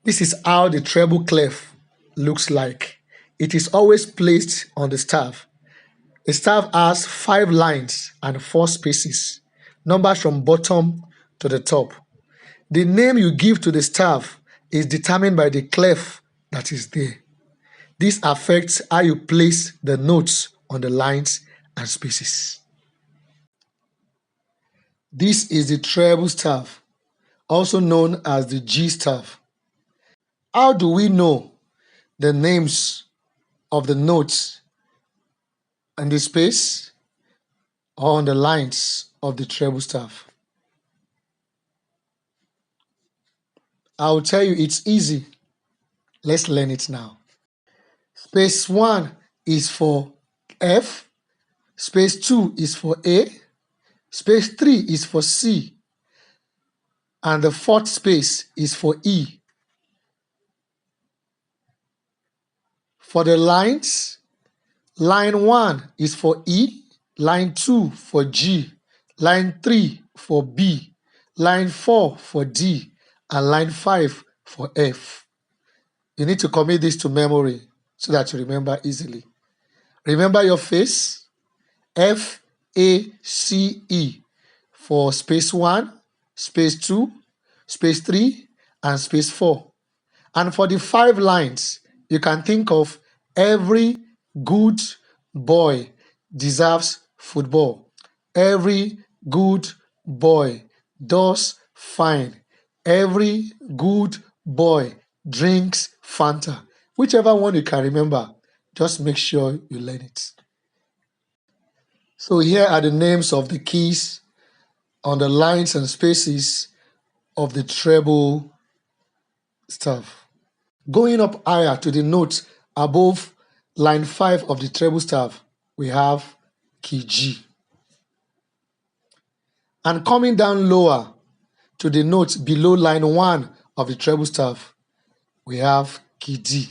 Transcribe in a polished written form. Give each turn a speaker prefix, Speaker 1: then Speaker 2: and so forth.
Speaker 1: This is how the treble clef looks like. It is always placed on the staff. The staff has 5 lines and 4 spaces, numbers from bottom to the top. The name you give to the staff is determined by the clef that is there. This affects how you place the notes on the lines and spaces. This is the treble staff, also known as the G staff. How do we know the names of the notes in the space or on the lines of the treble staff? I will tell you it's easy. Let's learn it now. Space 1 is for F, space 2 is for A, space 3 is for C, and the 4th space is for E. For the lines, line 1 is for E, line 2 for G, line 3 for B, line 4 for D, and line 5 for F. You need to commit this to memory so that you remember easily. Remember your face, F, A, C, E for space 1, space 2, space 3, and space 4. And for the 5 lines, you can think of every good boy deserves football. Every good boy does fine. Every good boy drinks Fanta. Whichever one you can remember, just make sure you learn it. So here are the names of the keys on the lines and spaces of the treble staff. Going up higher to the notes above line 5 of the treble staff, we have key G. And coming down lower to the notes below line 1 of the treble staff, we have key D.